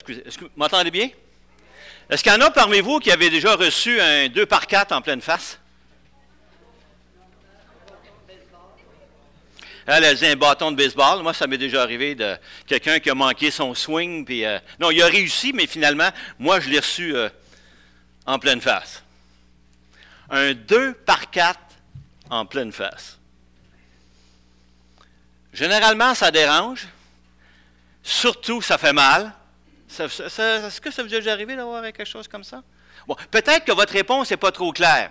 Est-ce que vous m'entendez bien? Est-ce qu'il y en a parmi vous qui avaient déjà reçu un 2x4 en pleine face? Elle a dit un bâton de baseball. Moi, ça m'est déjà arrivé de quelqu'un qui a manqué son swing. Puis, non, il a réussi, mais finalement, moi, je l'ai reçu en pleine face. Un 2x4 en pleine face. Généralement, ça dérange. Surtout, ça fait mal. Est-ce que ça vous est déjà arrivé d'avoir quelque chose comme ça? Bon, peut-être que votre réponse n'est pas trop claire.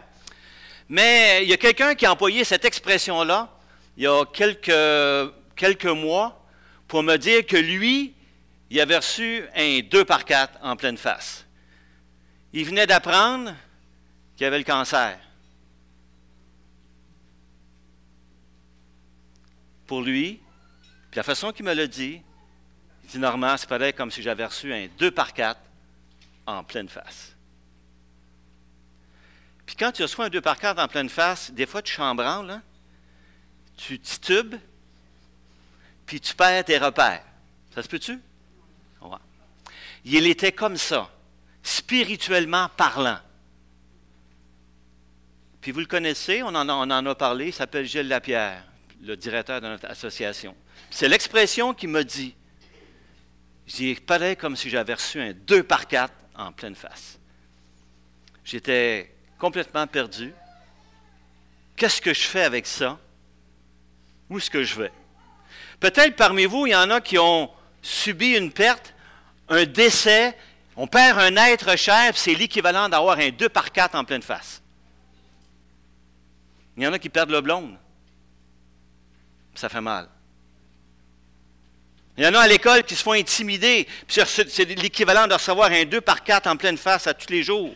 Mais il y a quelqu'un qui a employé cette expression-là il y a quelques mois pour me dire que lui, il avait reçu un 2x4 en pleine face. Il venait d'apprendre qu'il avait le cancer. Pour lui, puis la façon qu'il me l'a dit, il dit, Normand, c'est pareil comme si j'avais reçu un 2x4 en pleine face. Puis quand tu reçois un 2x4 en pleine face, des fois tu chambranles, hein? Tu titubes, puis tu perds tes repères. Ça se peut-tu? Ouais. Il était comme ça, spirituellement parlant. Puis vous le connaissez, on en a parlé, il s'appelle Gilles Lapierre, le directeur de notre association. C'est l'expression qu'il m'a dit. J'ai pareil comme si j'avais reçu un 2x4 en pleine face. J'étais complètement perdu. Qu'est-ce que je fais avec ça? Où est-ce que je vais? Peut-être parmi vous, il y en a qui ont subi une perte, un décès, on perd un être cher, puis c'est l'équivalent d'avoir un 2x4 en pleine face. Il y en a qui perdent le blonde. Ça fait mal. Il y en a à l'école qui se font intimider, puis c'est l'équivalent de recevoir un 2x4 en pleine face à tous les jours.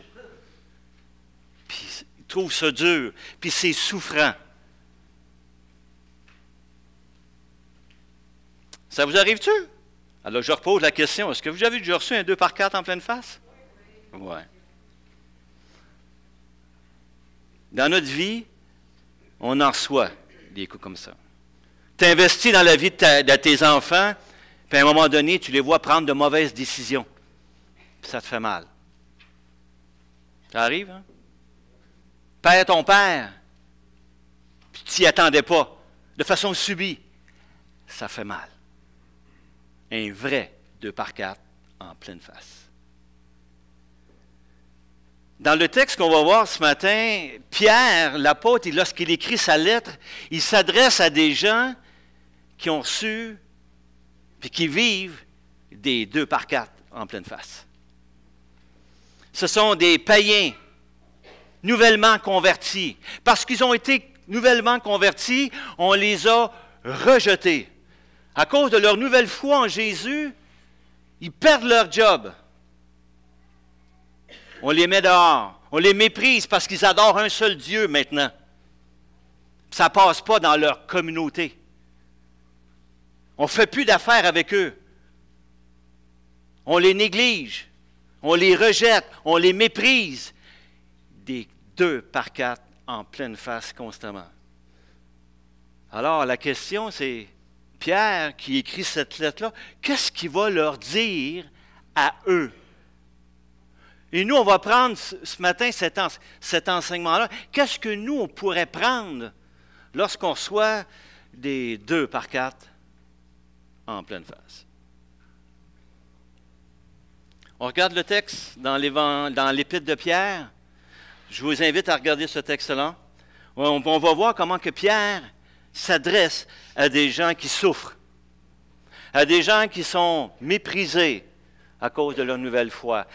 Puis ils trouvent ça dur, puis c'est souffrant. Ça vous arrive-tu? Alors, je repose la question. Est-ce que vous avez déjà reçu un 2x4 en pleine face? Oui. Dans notre vie, on en reçoit des coups comme ça. Tu investis dans la vie de tes enfants, puis à un moment donné, tu les vois prendre de mauvaises décisions. Puis ça te fait mal. Ça arrive, hein? Père ton père, puis tu t'y attendais pas, de façon subie. Ça fait mal. Un vrai 2x4 en pleine face. Dans le texte qu'on va voir ce matin, Pierre, l'apôtre, lorsqu'il écrit sa lettre, il s'adresse à des gens qui ont reçu et qui vivent des 2x4 en pleine face. Ce sont des païens nouvellement convertis. Parce qu'ils ont été nouvellement convertis, on les a rejetés. À cause de leur nouvelle foi en Jésus, ils perdent leur job. On les met dehors. On les méprise parce qu'ils adorent un seul Dieu maintenant. Ça ne passe pas dans leur communauté. On ne fait plus d'affaires avec eux. On les néglige. On les rejette. On les méprise. Des 2x4 en pleine face constamment. Alors, la question, c'est... Pierre, qui écrit cette lettre-là, qu'est-ce qu'il va leur dire à eux? Et nous, on va prendre ce matin cet enseignement-là. Qu'est-ce que nous, on pourrait prendre lorsqu'on reçoit des 2x4 en pleine face? On regarde le texte dans l'Épître de Pierre. Je vous invite à regarder ce texte-là. On va voir comment que Pierre s'adresse à des gens qui souffrent, à des gens qui sont méprisés à cause de leur nouvelle foi.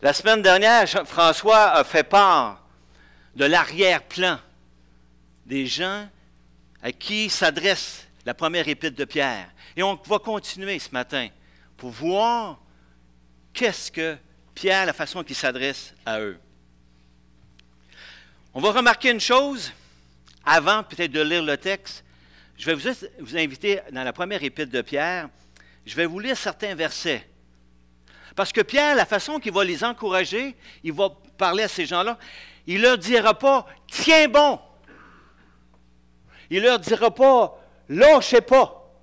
La semaine dernière, François a fait part de l'arrière-plan des gens à qui s'adresse la première épître de Pierre. Et on va continuer ce matin pour voir qu'est-ce que Pierre, la façon qu'il s'adresse à eux. On va remarquer une chose. Avant peut-être de lire le texte, je vais vous inviter dans la première épître de Pierre, je vais vous lire certains versets. Parce que Pierre, la façon qu'il va les encourager, il va parler à ces gens-là, il ne leur dira pas « tiens bon ». Il ne leur dira pas « lâchez pas ».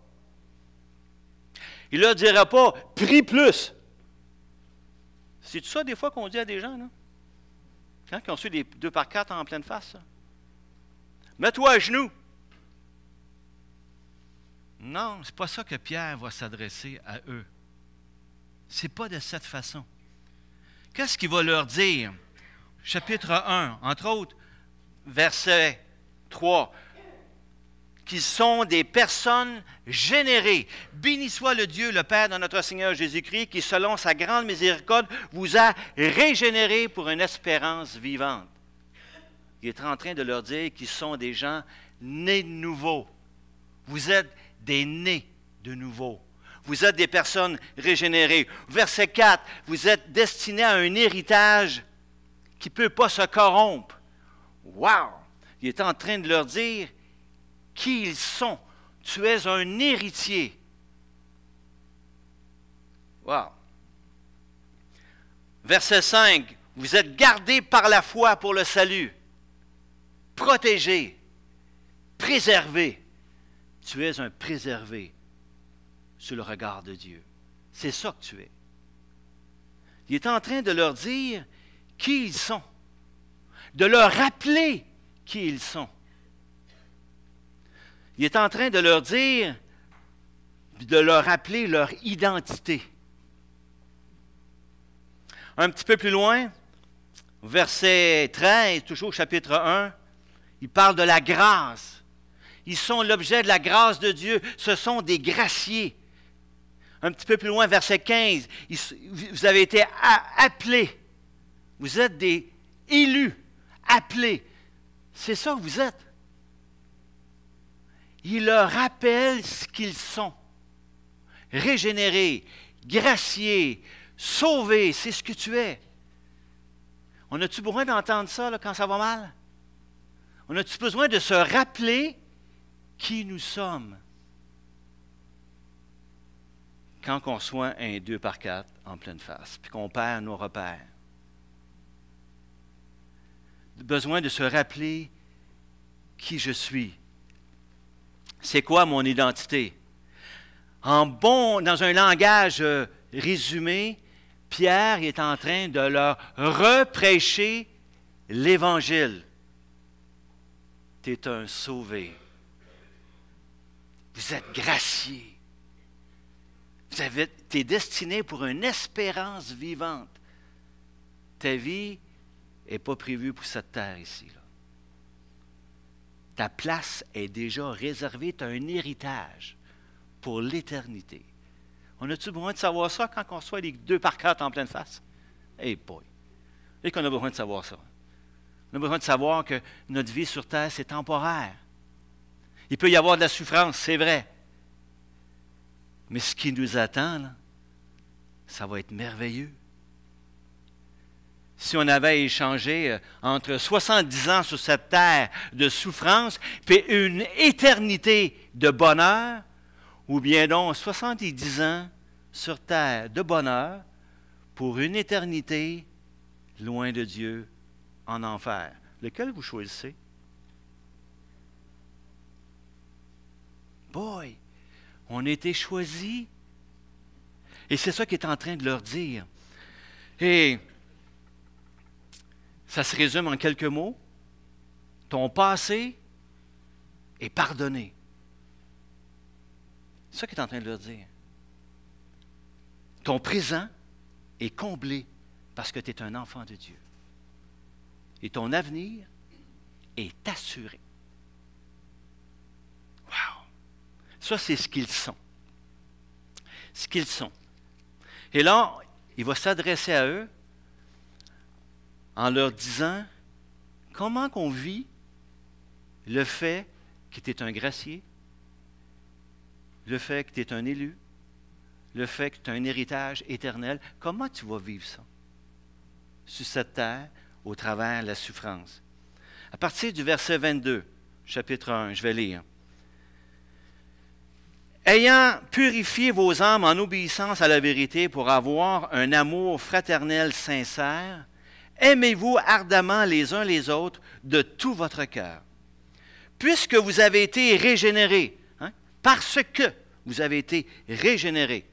Il ne leur dira pas « prie plus ». C'est tout ça des fois qu'on dit à des gens, là? Quand ils ont su des 2 par 4 en pleine face, ça. Mets-toi à genoux. Non, ce n'est pas ça que Pierre va s'adresser à eux. Ce n'est pas de cette façon. Qu'est-ce qu'il va leur dire? Chapitre 1, entre autres, verset 3. Qu'ils sont des personnes générées. Béni soit le Dieu, le Père de notre Seigneur Jésus-Christ, qui, selon sa grande miséricorde, vous a régénérés pour une espérance vivante. Il est en train de leur dire qu'ils sont des gens nés de nouveau. Vous êtes des nés de nouveau. Vous êtes des personnes régénérées. Verset 4, vous êtes destinés à un héritage qui ne peut pas se corrompre. Wow! Il est en train de leur dire qui ils sont. Tu es un héritier. Wow! Verset 5, vous êtes gardés par la foi pour le salut. Protégés. Préservés. Tu es un préservé sous le regard de Dieu. C'est ça que tu es. Il est en train de leur dire qui ils sont, de leur rappeler qui ils sont. Il est en train de leur dire, de leur rappeler leur identité. Un petit peu plus loin, verset 13, toujours au chapitre 1, il parle de la grâce. Ils sont l'objet de la grâce de Dieu. Ce sont des graciés. Un petit peu plus loin, verset 15, vous avez été appelés. Vous êtes des élus, appelés. C'est ça que vous êtes. Il leur rappelle ce qu'ils sont. Régénérés, graciés, sauvés, c'est ce que tu es. On a-tu besoin d'entendre ça là, quand ça va mal? On a-tu besoin de se rappeler qui nous sommes quand on reçoit un 2 par 4 en pleine face, puis qu'on perd nos repères? Besoin de se rappeler qui je suis. C'est quoi mon identité? Dans un langage résumé, Pierre est en train de leur reprêcher l'Évangile. Tu es un sauvé. Vous êtes gracié. Tu es destiné pour une espérance vivante. Ta vie n'est pas prévue pour cette terre ici. Là. Ta place est déjà réservée. Tu as un héritage pour l'éternité. On a-tu besoin de savoir ça quand on reçoit les 2 par 4 en pleine face? Eh boy! Et qu'on a besoin de savoir ça. On a besoin de savoir que notre vie sur terre, c'est temporaire. Il peut y avoir de la souffrance, c'est vrai. Mais ce qui nous attend, là, ça va être merveilleux. Si on avait échangé entre 70 ans sur cette terre de souffrance, puis une éternité de bonheur, ou bien donc 70 ans sur terre de bonheur pour une éternité loin de Dieu en enfer. Lequel vous choisissez? Boy, on a été choisis. Et c'est ça qu'il est en train de leur dire. Et ça se résume en quelques mots. Ton passé est pardonné. C'est ça qu'il est en train de leur dire. Ton présent est comblé parce que tu es un enfant de Dieu. Et ton avenir est assuré. Wow! Ça, c'est ce qu'ils sont. Ce qu'ils sont. Et là, il va s'adresser à eux en leur disant comment qu'on vit le fait que tu es un gracié, le fait que tu es un élu, le fait que tu as un héritage éternel. Comment tu vas vivre ça sur cette terre au travers de la souffrance? À partir du verset 22, chapitre 1, je vais lire. Ayant purifié vos âmes en obéissance à la vérité pour avoir un amour fraternel sincère, aimez-vous ardemment les uns les autres de tout votre cœur. Puisque vous avez été régénérés, parce que vous avez été régénérés.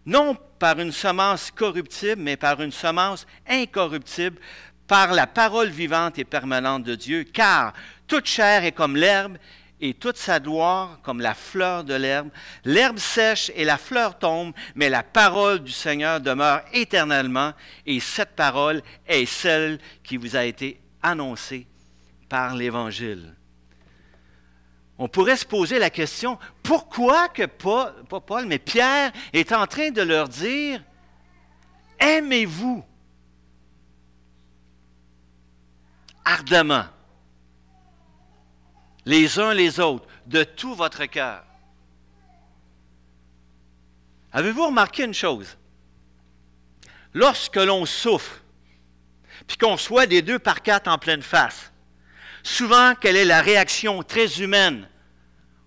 non par une semence corruptible, mais par une semence incorruptible, par la parole vivante et permanente de Dieu, car toute chair est comme l'herbe, et toute sa gloire comme la fleur de l'herbe. L'herbe sèche et la fleur tombe, mais la parole du Seigneur demeure éternellement, et cette parole est celle qui vous a été annoncée par l'Évangile. On pourrait se poser la question, pourquoi que pas Paul, mais Pierre est en train de leur dire, aimez-vous ardemment les uns les autres, de tout votre cœur. Avez-vous remarqué une chose? Lorsque l'on souffre, puis qu'on soit des 2 par 4 en pleine face, souvent, quelle est la réaction très humaine?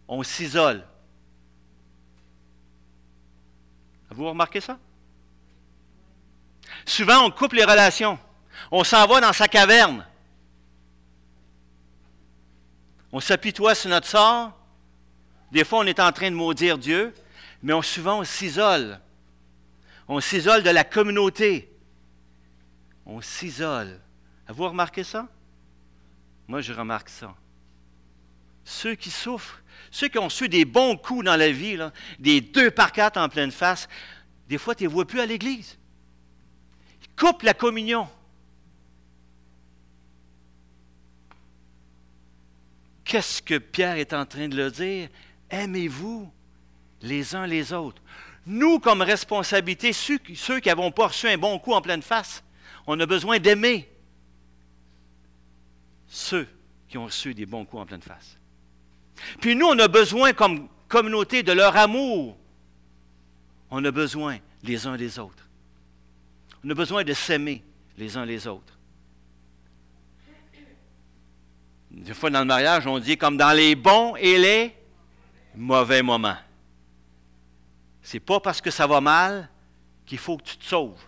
On s'isole. Avez-vous remarqué ça? Souvent, on coupe les relations. On s'en va dans sa caverne. On s'apitoie sur notre sort. Des fois, on est en train de maudire Dieu, mais souvent, on s'isole. On s'isole de la communauté. On s'isole. Avez-vous remarqué ça? Moi, je remarque ça. Ceux qui souffrent, ceux qui ont su des bons coups dans la vie, là, des 2 par 4 en pleine face, des fois, tu ne les vois plus à l'église. Ils coupent la communion. Qu'est-ce que Pierre est en train de leur dire? Aimez-vous les uns les autres. Nous, comme responsabilité, ceux qui n'avons pas reçu un bon coup en pleine face, on a besoin d'aimer ceux qui ont reçu des bons coups en pleine face. Puis nous, on a besoin, comme communauté, de leur amour. On a besoin les uns des autres. On a besoin de s'aimer les uns les autres. Des fois, dans le mariage, on dit comme dans les bons et les mauvais moments. Ce n'est pas parce que ça va mal qu'il faut que tu te sauves.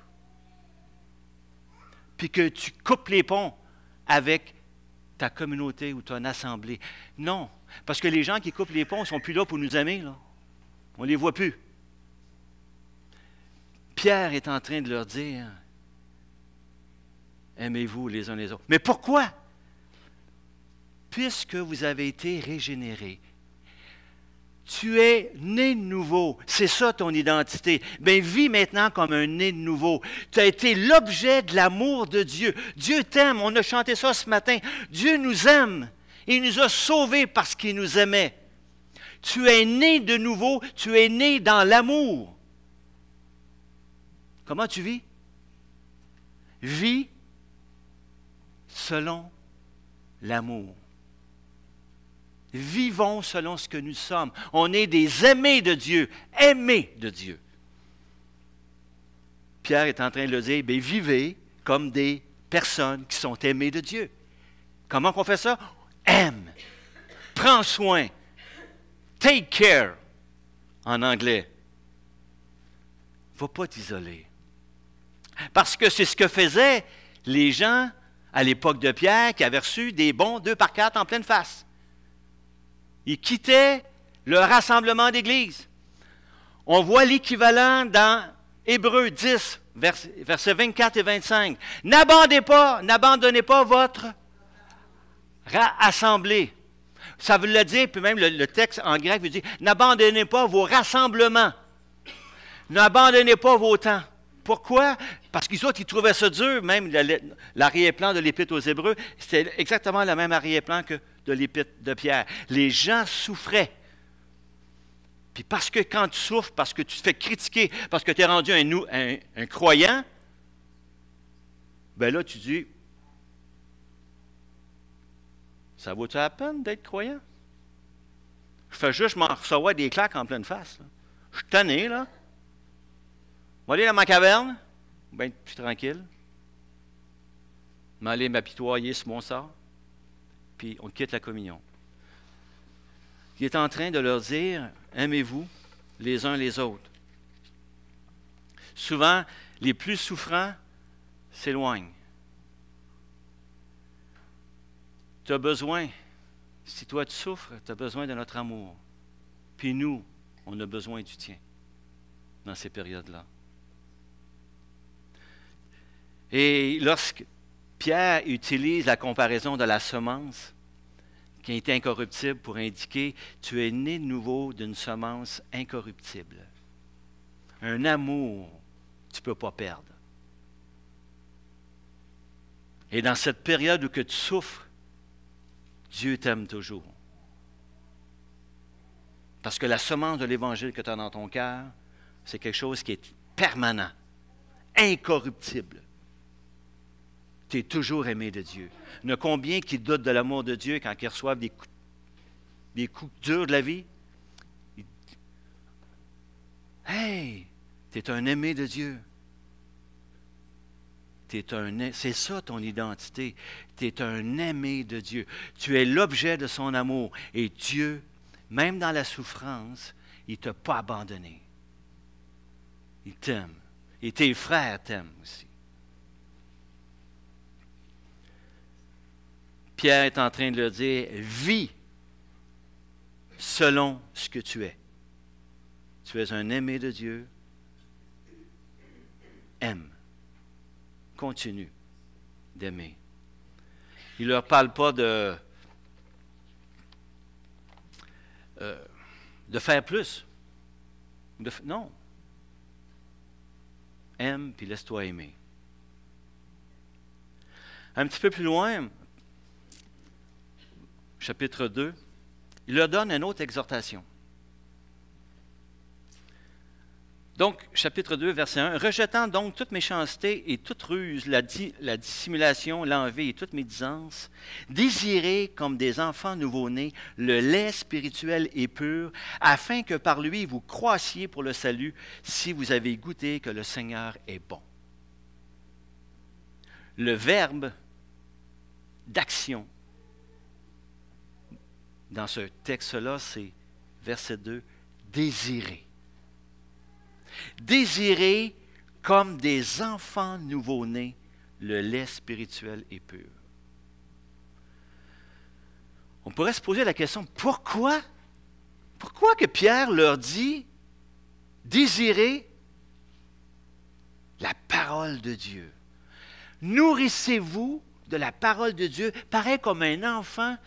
Puis que tu coupes les ponts avec ta communauté ou ton assemblée. Non, parce que les gens qui coupent les ponts ne sont plus là pour nous aimer. Là. On ne les voit plus. Pierre est en train de leur dire, aimez-vous les uns les autres. Mais pourquoi? Puisque vous avez été régénérés. Tu es né de nouveau. C'est ça ton identité. Bien, vis maintenant comme un né de nouveau. Tu as été l'objet de l'amour de Dieu. Dieu t'aime. On a chanté ça ce matin. Dieu nous aime. Il nous a sauvés parce qu'il nous aimait. Tu es né de nouveau. Tu es né dans l'amour. Comment tu vis? Vis selon l'amour. Vivons selon ce que nous sommes. On est des aimés de Dieu, aimés de Dieu. Pierre est en train de le dire, bien, vivez comme des personnes qui sont aimées de Dieu. Comment on fait ça? Aime. Prends soin. Take care, en anglais. Il ne faut pas t'isoler. Parce que c'est ce que faisaient les gens à l'époque de Pierre qui avaient reçu des bons 2 par 4 en pleine face. Ils quittaient le rassemblement d'église. On voit l'équivalent dans Hébreux 10, versets 24 et 25. N'abandonnez pas votre assemblée. Ça veut le dire, puis même le texte en grec veut dire, n'abandonnez pas vos rassemblements. N'abandonnez pas vos temps. Pourquoi? Parce qu'ils autres, ils trouvaient ça dur, même l'arrière-plan de l'Épître aux Hébreux, c'était exactement le même arrière-plan que de l'Épître de Pierre. Les gens souffraient. Puis parce que quand tu souffres, parce que tu te fais critiquer, parce que tu es rendu un croyant, bien là, tu dis, ça vaut-tu la peine d'être croyant? Je fais juste m'en recevoir des claques en pleine face. Là. Je suis tanné, là. Je vais aller dans ma caverne, bien plus tranquille. M'aller m'apitoyer sur mon sort, puis on quitte la communion. Il est en train de leur dire, aimez-vous les uns les autres. Souvent, les plus souffrants s'éloignent. Tu as besoin, si toi tu souffres, tu as besoin de notre amour. Puis nous, on a besoin du tien. dans ces périodes-là. Et lorsque Pierre utilise la comparaison de la semence, qui est incorruptible, pour indiquer « tu es né de nouveau d'une semence incorruptible ». Un amour, tu ne peux pas perdre. Et dans cette période où que tu souffres, Dieu t'aime toujours. Parce que la semence de l'Évangile que tu as dans ton cœur, c'est quelque chose qui est permanent, incorruptible. Tu es toujours aimé de Dieu. Il y en a combien qui doutent de l'amour de Dieu quand ils reçoivent des coups durs de la vie? Hey, tu es un aimé de Dieu. C'est ça ton identité. Tu es un aimé de Dieu. Tu es l'objet de son amour. Et Dieu, même dans la souffrance, il ne t'a pas abandonné. Il t'aime. Et tes frères t'aiment aussi. Pierre est en train de leur dire, vis selon ce que tu es. Tu es un aimé de Dieu. Aime. Continue d'aimer. Il ne leur parle pas de faire plus. Non. Aime, puis laisse-toi aimer. Un petit peu plus loin, chapitre 2, il leur donne une autre exhortation. Donc, chapitre 2, verset 1, « Rejetant donc toute méchanceté et toute ruse, la dissimulation, l'envie et toute médisance, désirez comme des enfants nouveau-nés le lait spirituel et pur, afin que par lui vous croissiez pour le salut, si vous avez goûté que le Seigneur est bon. » Le verbe d'action dans ce texte-là, c'est verset 2, « Désirez. » Désirez comme des enfants nouveau-nés le lait spirituel et pur. On pourrait se poser la question, pourquoi? Pourquoi que Pierre leur dit, désirez la parole de Dieu? Nourrissez-vous de la parole de Dieu, pareil comme un enfant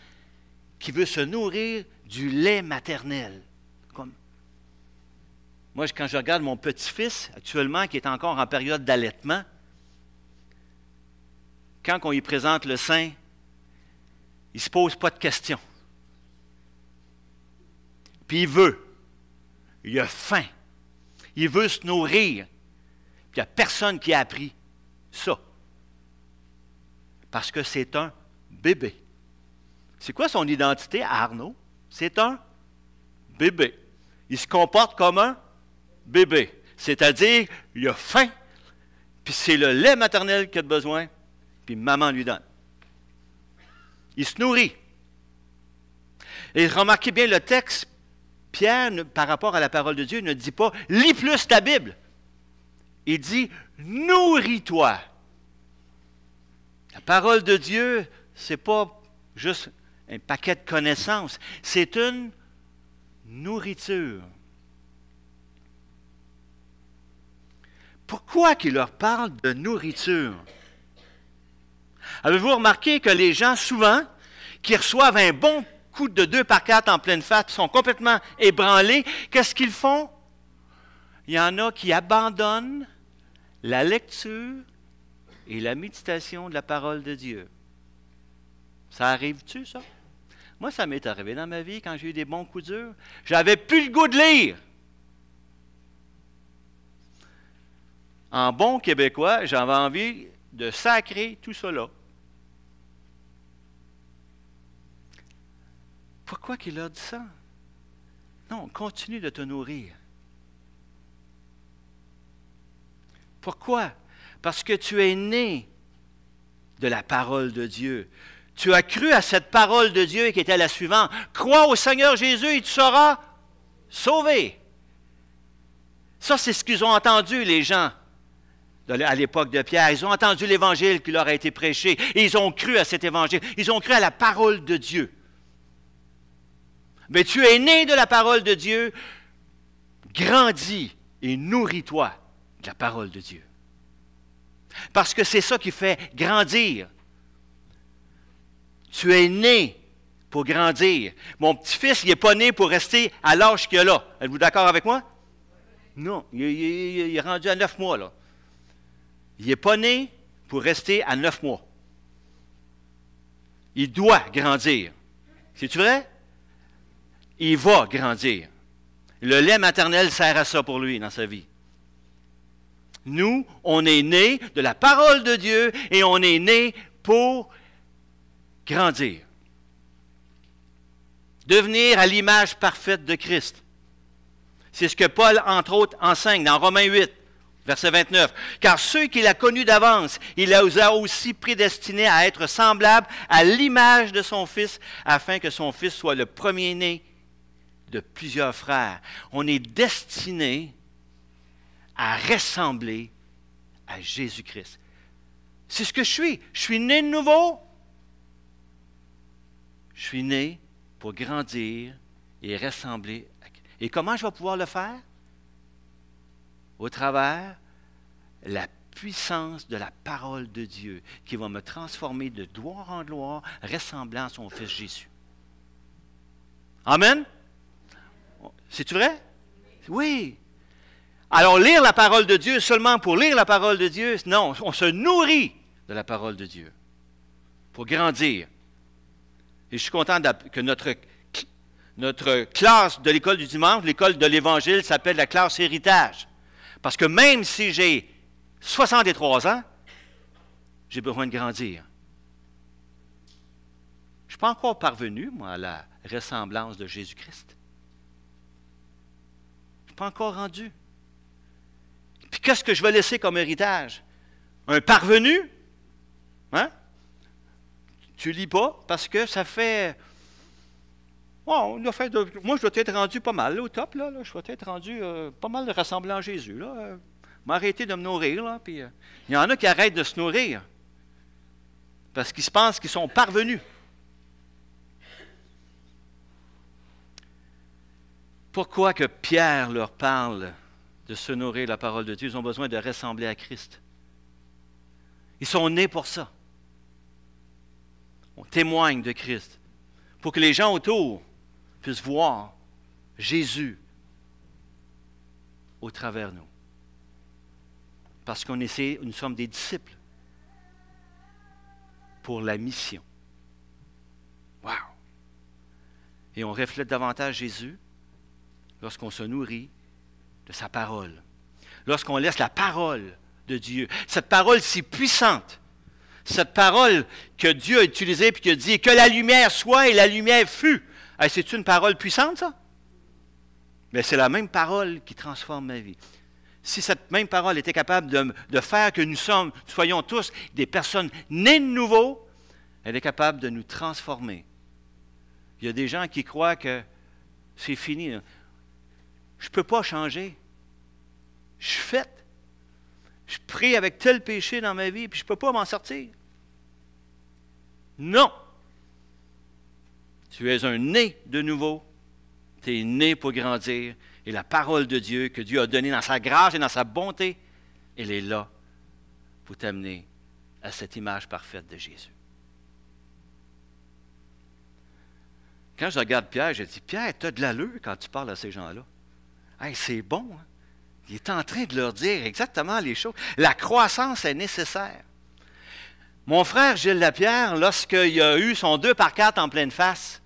qui veut se nourrir du lait maternel. Moi, quand je regarde mon petit-fils, actuellement, qui est encore en période d'allaitement, quand on lui présente le sein, il ne se pose pas de questions. Puis il veut. Il a faim. Il veut se nourrir. Puis il n'y a personne qui a appris ça. Parce que c'est un bébé. C'est quoi son identité à Arnaud? C'est un bébé. Il se comporte comme un bébé. C'est-à-dire, il a faim, puis c'est le lait maternel qu'il a besoin, puis maman lui donne. Il se nourrit. Et remarquez bien le texte, Pierre, par rapport à la parole de Dieu, ne dit pas « lis plus ta Bible ». Il dit « nourris-toi ». La parole de Dieu, ce n'est pas juste un paquet de connaissances, c'est une nourriture. Pourquoi qu'il leur parle de nourriture? Avez-vous remarqué que les gens, souvent, qui reçoivent un bon coup de 2 par 4 en pleine face, sont complètement ébranlés, qu'est-ce qu'ils font? Il y en a qui abandonnent la lecture et la méditation de la parole de Dieu. Ça arrive-tu, ça? Moi, ça m'est arrivé dans ma vie quand j'ai eu des bons coups durs. J'avais plus le goût de lire. En bon québécois, j'avais envie de sacrer tout cela. Pourquoi qu'il a dit ça? Non, continue de te nourrir. Pourquoi? Parce que tu es né de la parole de Dieu. Tu as cru à cette parole de Dieu qui était la suivante. Crois au Seigneur Jésus et tu seras sauvé. Ça, c'est ce qu'ils ont entendu, les gens, à l'époque de Pierre. Ils ont entendu l'Évangile qui leur a été prêché et ils ont cru à cet Évangile. Ils ont cru à la parole de Dieu. Mais tu es né de la parole de Dieu, grandis et nourris-toi de la parole de Dieu. Parce que c'est ça qui fait grandir. Tu es né pour grandir. Mon petit-fils, il n'est pas né pour rester à l'âge qu'il a là. Êtes-vous d'accord avec moi? Non, il est rendu à 9 mois, là. Il n'est pas né pour rester à 9 mois. Il doit grandir. C'est-tu vrai? Il va grandir. Le lait maternel sert à ça pour lui dans sa vie. Nous, on est nés de la parole de Dieu et on est nés pour grandir. Devenir à l'image parfaite de Christ. C'est ce que Paul, entre autres, enseigne dans Romains 8, verset 29. Car ceux qu'il a connus d'avance, il les a aussi prédestinés à être semblables à l'image de son Fils, afin que son Fils soit le premier-né de plusieurs frères. On est destiné à ressembler à Jésus-Christ. C'est ce que je suis. Je suis né de nouveau. Je suis né pour grandir et ressembler à Christ. Et comment je vais pouvoir le faire? Au travers la puissance de la parole de Dieu qui va me transformer de gloire en gloire, ressemblant à son Fils Jésus. Amen? C'est-tu vrai? Oui. Alors, lire la parole de Dieu seulement pour lire la parole de Dieu, non, on se nourrit de la parole de Dieu pour grandir. Et je suis content que notre classe de l'école du dimanche, l'école de l'Évangile, s'appelle la classe héritage. Parce que même si j'ai 63 ans, j'ai besoin de grandir. Je ne suis pas encore parvenu, moi, à la ressemblance de Jésus-Christ. Je ne suis pas encore rendu. Puis qu'est-ce que je vais laisser comme héritage? Un parvenu? Hein? Tu ne lis pas parce que ça fait... Oh, moi, je dois être rendu pas mal, là, au top. Là, je dois être rendu pas mal de ressemblant à Jésus. M'arrêter de me nourrir. Là, puis, il y en a qui arrêtent de se nourrir parce qu'ils se pensent qu'ils sont parvenus. Pourquoi que Pierre leur parle de se nourrir de la parole de Dieu? Ils ont besoin de ressembler à Christ. Ils sont nés pour ça. On témoigne de Christ. Pour que les gens autour puissent voir Jésus au travers de nous. Parce qu'on essaie, nous sommes des disciples pour la mission. Wow! Et on reflète davantage Jésus lorsqu'on se nourrit de sa parole. Lorsqu'on laisse la parole de Dieu, cette parole si puissante, cette parole que Dieu a utilisée et qui a dit que la lumière soit et la lumière fut. Hey, c'est une parole puissante, ça? Mais c'est la même parole qui transforme ma vie. Si cette même parole était capable de faire que nous soyons tous des personnes nées de nouveau, elle est capable de nous transformer. Il y a des gens qui croient que c'est fini. Je ne peux pas changer. Je suis faite. Je prie avec tel péché dans ma vie, puis je ne peux pas m'en sortir. Non. Tu es un né de nouveau. Tu es né pour grandir. Et la parole de Dieu que Dieu a donnée dans sa grâce et dans sa bonté, elle est là pour t'amener à cette image parfaite de Jésus. Quand je regarde Pierre, je dis, Pierre, tu as de l'allure quand tu parles à ces gens-là. Hey, c'est bon, hein? Il est en train de leur dire exactement les choses. La croissance est nécessaire. Mon frère Gilles Lapierre, lorsqu'il a eu son 2x4 en pleine face,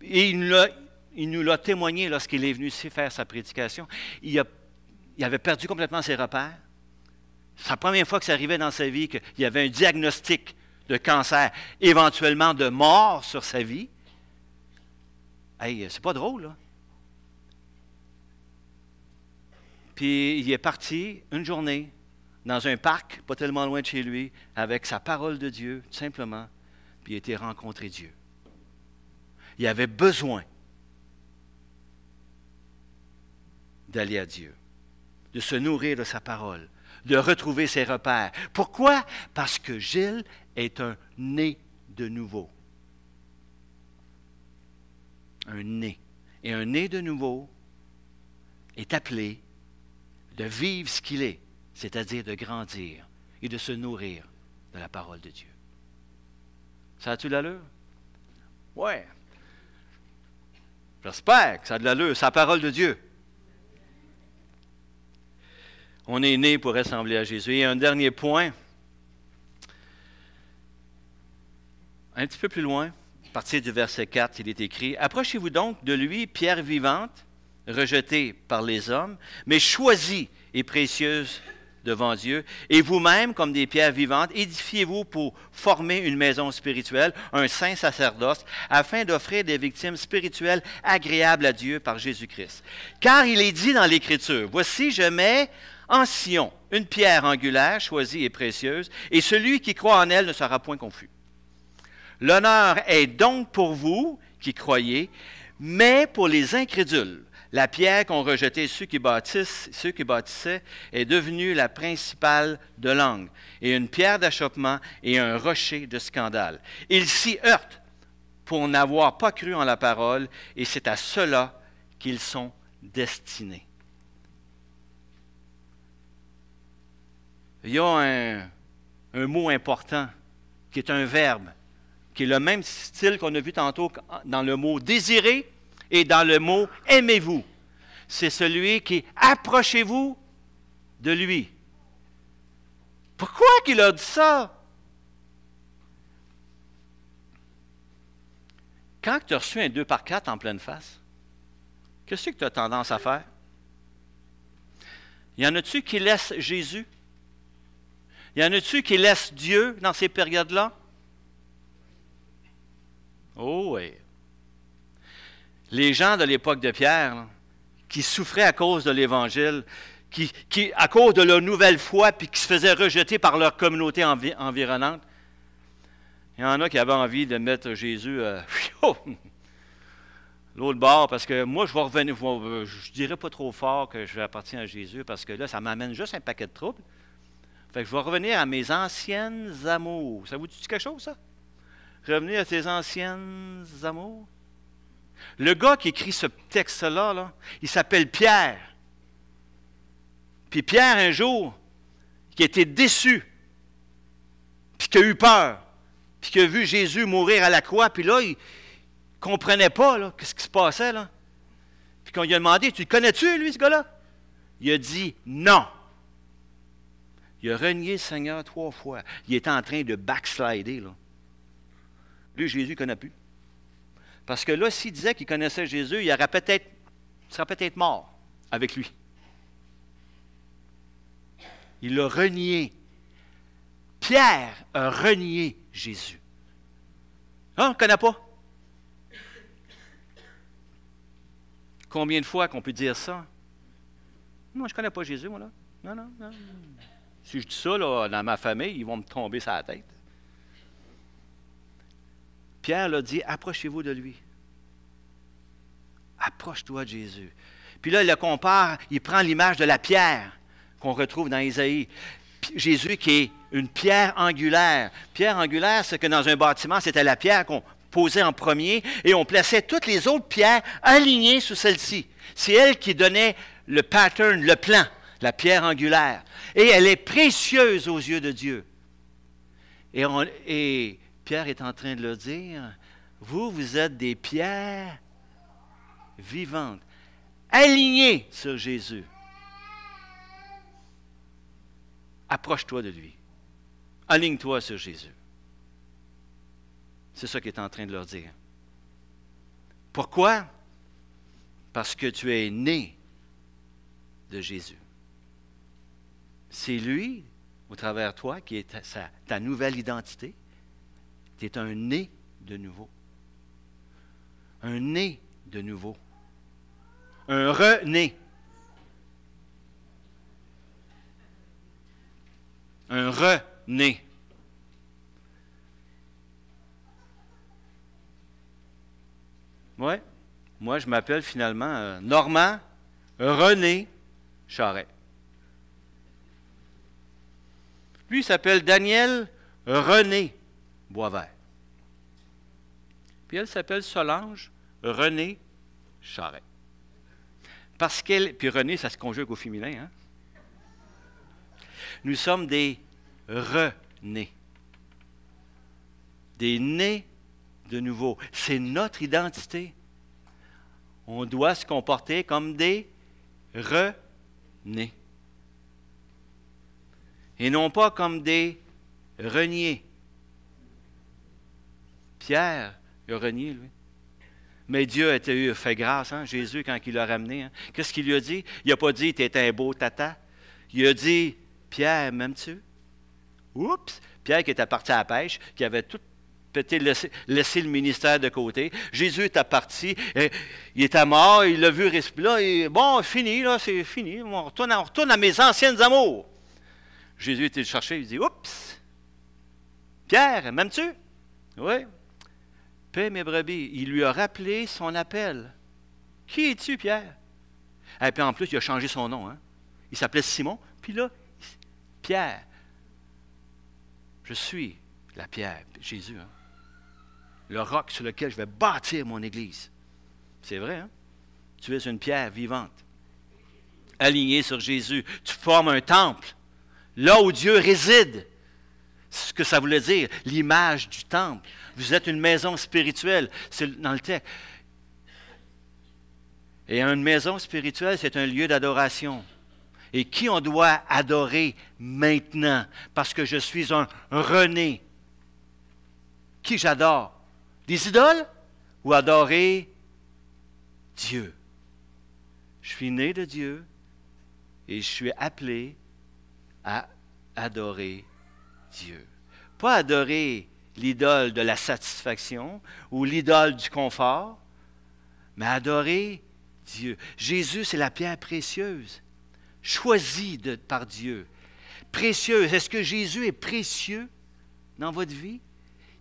et il nous l'a témoigné lorsqu'il est venu ici faire sa prédication, il avait perdu complètement ses repères. C'est la première fois que ça arrivait dans sa vie qu'il y avait un diagnostic de cancer, éventuellement de mort sur sa vie. Hey, c'est pas drôle, là. Puis il est parti une journée dans un parc, pas tellement loin de chez lui, avec sa parole de Dieu, tout simplement, puis il a été rencontrer Dieu. Il avait besoin d'aller à Dieu, de se nourrir de sa parole, de retrouver ses repères. Pourquoi? Parce que Gilles est un né de nouveau. Un né. Et un né de nouveau est appelé de vivre ce qu'il est, c'est-à-dire de grandir et de se nourrir de la parole de Dieu. Ça a-tu l'allure? Oui. J'espère que ça a de l'allure. C'est la parole de Dieu. On est né pour ressembler à Jésus. Et un dernier point, un petit peu plus loin, à partir du verset 4, il est écrit, « Approchez-vous donc de lui, pierre vivante, rejetée par les hommes, mais choisie et précieuse devant Dieu, et vous-même, comme des pierres vivantes, édifiez-vous pour former une maison spirituelle, un saint sacerdoce, afin d'offrir des victimes spirituelles agréables à Dieu par Jésus-Christ. Car il est dit dans l'Écriture, « Voici, je mets en Sion une pierre angulaire, choisie et précieuse, et celui qui croit en elle ne sera point confus. L'honneur est donc pour vous qui croyez, mais pour les incrédules, la pierre qu'ont rejetée ceux qui bâtissaient est devenue la principale de l'angle, et une pierre d'achoppement et un rocher de scandale. Ils s'y heurtent pour n'avoir pas cru en la parole, et c'est à cela qu'ils sont destinés. » Il y a un mot important qui est un verbe, qui est le même style qu'on a vu tantôt dans le mot « désirer » et dans le mot « aimez-vous ». C'est celui qui « approchez-vous de lui ». Pourquoi qu'il a dit ça? Quand tu as reçu un 2x4 en pleine face, qu'est-ce que tu as tendance à faire? Y en a-tu qui laissent Jésus? Y en a-tu qui laissent Dieu dans ces périodes-là? Oh oui. Les gens de l'époque de Pierre, là, qui souffraient à cause de l'Évangile, à cause de leur nouvelle foi, puis qui se faisaient rejeter par leur communauté environnante, il y en a qui avaient envie de mettre Jésus l'autre bord, parce que moi, je vais revenir, je ne dirais pas trop fort que je appartiens à Jésus, parce que là, ça m'amène juste un paquet de troubles. Fait que je vais revenir à mes anciennes amours. Ça vous dit quelque chose, ça? Revenir à tes anciennes amours? Le gars qui écrit ce texte-là, là, il s'appelle Pierre. Puis Pierre, un jour, qui a été déçu, puis qui a eu peur, puis qui a vu Jésus mourir à la croix, puis là, il ne comprenait pas ce qui se passait. Là. Puis quand il a demandé, tu le connais-tu, lui, ce gars-là? Il a dit non. Il a renié le Seigneur 3 fois. Il était en train de backslider. Là. Lui, Jésus ne connaît plus. Parce que là, s'il disait qu'il connaissait Jésus, il serait peut-être mort avec lui. Il a renié. Pierre a renié Jésus. Hein, on ne connaît pas? Combien de fois qu'on peut dire ça? Moi, je ne connais pas Jésus, moi, là. Non, non, non. Si je dis ça, là, dans ma famille, ils vont me tomber sur la tête. Pierre l'a dit, approchez-vous de lui. Approche-toi de Jésus. Puis là, il le compare, il prend l'image de la pierre qu'on retrouve dans Isaïe. Jésus qui est une pierre angulaire. Pierre angulaire, c'est que dans un bâtiment, c'était la pierre qu'on posait en premier et on plaçait toutes les autres pierres alignées sur celle-ci. C'est elle qui donnait le pattern, le plan, la pierre angulaire. Et elle est précieuse aux yeux de Dieu. Et Pierre est en train de le dire, vous êtes des pierres vivantes, alignées sur Jésus. Approche-toi de lui. Aligne-toi sur Jésus. C'est ça qu'il est en train de leur dire. Pourquoi? Parce que tu es né de Jésus. C'est lui, au travers de toi, qui est ta nouvelle identité. Tu es un né de nouveau. Un né de nouveau. Un rené. Un rené. Oui. Moi, je m'appelle finalement Normand René Charret. Lui, il s'appelle Daniel René Boisvert. Puis elle s'appelle Solange René Charret. Parce qu'elle. Puis René, ça se conjugue au féminin, hein? Nous sommes des renés. Des nés de nouveau. C'est notre identité. On doit se comporter comme des renés. Et non pas comme des reniés. Pierre, il a renié, lui. Mais Dieu a fait grâce, hein, Jésus, quand il l'a ramené. Hein. Qu'est-ce qu'il lui a dit? Il n'a pas dit, tu es un beau tata. Il a dit, Pierre, m'aimes-tu? Oups! Pierre qui était parti à la pêche, qui avait tout peut-être laissé le ministère de côté. Jésus était parti, il était mort, il l'a vu respirer. Là, bon, fini, là, c'est fini. On retourne à mes anciennes amours. Jésus était le chercher, il dit, oups! Pierre, m'aimes-tu? Oui. Paix mes brebis. Il lui a rappelé son appel. Qui es-tu, Pierre? Et puis en plus, il a changé son nom. Hein? Il s'appelait Simon. Puis là, Pierre. Je suis la pierre, Jésus. Hein? Le roc sur lequel je vais bâtir mon église. C'est vrai, hein? Tu es une pierre vivante. Alignée sur Jésus. Tu formes un temple. Là où Dieu réside. C'est ce que ça voulait dire, l'image du temple. Vous êtes une maison spirituelle, c'est dans le texte. Et une maison spirituelle, c'est un lieu d'adoration. Et qui on doit adorer maintenant? Parce que je suis un rené. Qui j'adore? Des idoles? Ou adorer Dieu? Je suis né de Dieu et je suis appelé à adorer Dieu. Pas adorer l'idole de la satisfaction ou l'idole du confort, mais adorer Dieu. Jésus, c'est la pierre précieuse, choisie par Dieu. Précieuse. Est-ce que Jésus est précieux dans votre vie?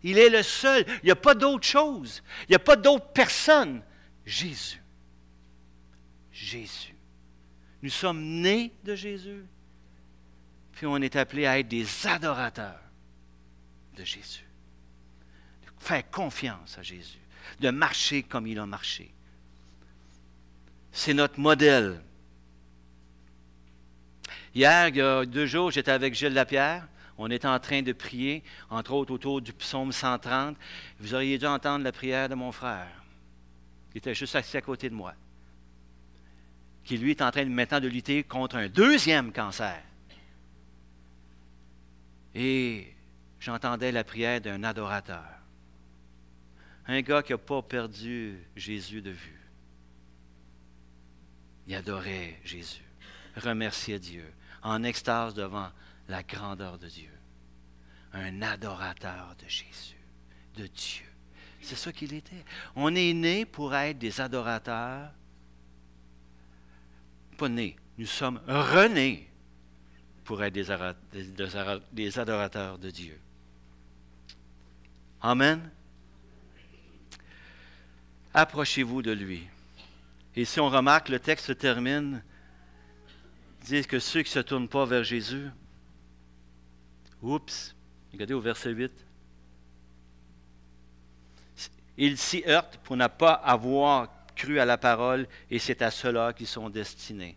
Il est le seul. Il n'y a pas d'autre chose. Il n'y a pas d'autre personne. Jésus. Jésus. Nous sommes nés de Jésus. Puis on est appelé à être des adorateurs de Jésus. De faire confiance à Jésus. De marcher comme il a marché. C'est notre modèle. Hier, il y a 2 jours, j'étais avec Gilles Lapierre. On était en train de prier, entre autres autour du psaume 130. Vous auriez dû entendre la prière de mon frère, qui était juste assis à côté de moi, qui lui est en train maintenant de lutter contre un 2e cancer. Et j'entendais la prière d'un adorateur. Un gars qui n'a pas perdu Jésus de vue. Il adorait Jésus, remerciait Dieu, en extase devant la grandeur de Dieu. Un adorateur de Jésus, de Dieu. C'est ça qu'il était. On est né pour être des adorateurs. Pas nés, nous sommes renés pour être des adorateurs de Dieu. Amen. Approchez-vous de lui. Et si on remarque, le texte se termine, dit que ceux qui ne se tournent pas vers Jésus, oups, regardez au verset 8, ils s'y heurtent pour ne pas avoir cru à la parole, et c'est à cela qu'ils sont destinés.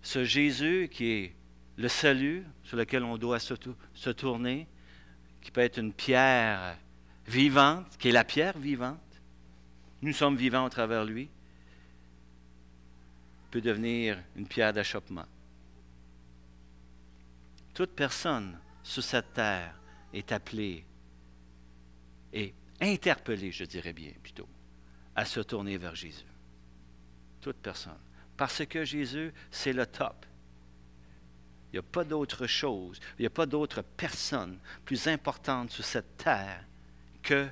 Ce Jésus qui est le salut sur lequel on doit se tourner, qui peut être une pierre vivante, qui est la pierre vivante, nous sommes vivants au travers de lui, peut devenir une pierre d'achoppement. Toute personne sur cette terre est appelée et interpellée, je dirais bien plutôt, à se tourner vers Jésus. Toute personne. Parce que Jésus, c'est le top. Il n'y a pas d'autre chose, il n'y a pas d'autre personne plus importante sur cette terre que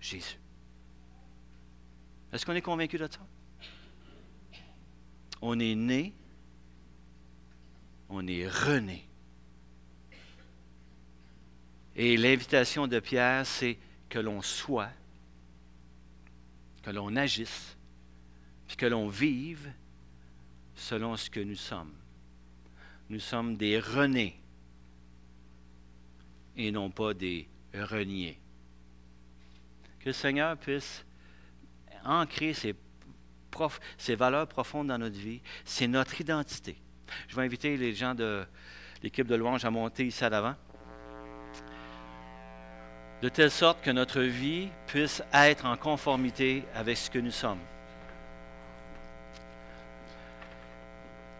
Jésus. Est-ce qu'on est convaincu de ça? On est né, on est rené. Et l'invitation de Pierre, c'est que l'on soit, que l'on agisse, puis que l'on vive selon ce que nous sommes. Nous sommes des renés et non pas des reniés. Que le Seigneur puisse ancrer ces valeurs profondes dans notre vie. C'est notre identité. Je vais inviter les gens de l'équipe de louange à monter ici à l'avant. De telle sorte que notre vie puisse être en conformité avec ce que nous sommes.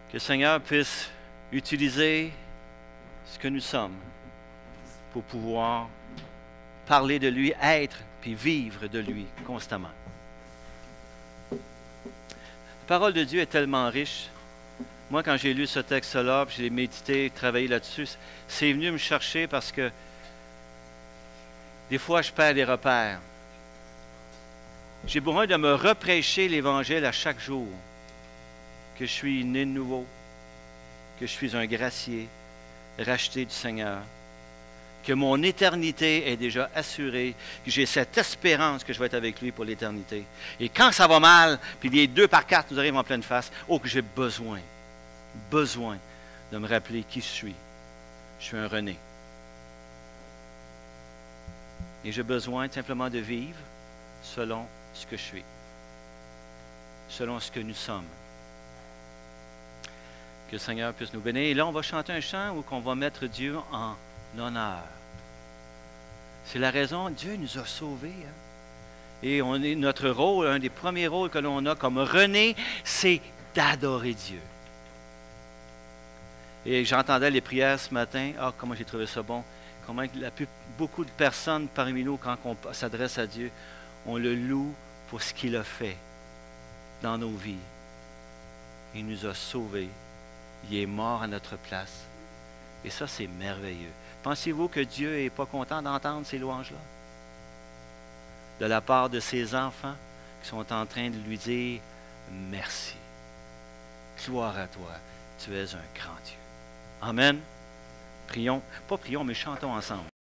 Que le Seigneur puisse utiliser ce que nous sommes pour pouvoir parler de lui, être puis vivre de lui constamment. La parole de Dieu est tellement riche. Moi, quand j'ai lu ce texte-là, puis je l'ai médité, travaillé là-dessus, c'est venu me chercher parce que des fois, je perds les repères. J'ai besoin de me reprêcher l'Évangile à chaque jour. Que je suis né de nouveau, que je suis un gracier, racheté du Seigneur, que mon éternité est déjà assurée, que j'ai cette espérance que je vais être avec lui pour l'éternité. Et quand ça va mal, puis les 2 par 4 nous arrivent en pleine face, que j'ai besoin de me rappeler qui je suis. Je suis un René. Et j'ai besoin simplement de vivre selon ce que je suis, selon ce que nous sommes. Que le Seigneur puisse nous bénir. Et là, on va chanter un chant où on va mettre Dieu en honneur. C'est la raison, Dieu nous a sauvés. Hein? Et notre rôle, un des premiers rôles que l'on a comme René, c'est d'adorer Dieu. Et j'entendais les prières ce matin. Ah, comment j'ai trouvé ça bon. Comment beaucoup de personnes parmi nous, quand on s'adresse à Dieu, on le loue pour ce qu'il a fait dans nos vies. Il nous a sauvés. Il est mort à notre place. Et ça, c'est merveilleux. Pensez-vous que Dieu n'est pas content d'entendre ces louanges-là? De la part de ses enfants qui sont en train de lui dire merci. Gloire à toi. Tu es un grand Dieu. Amen. Prions. Pas prions, mais chantons ensemble.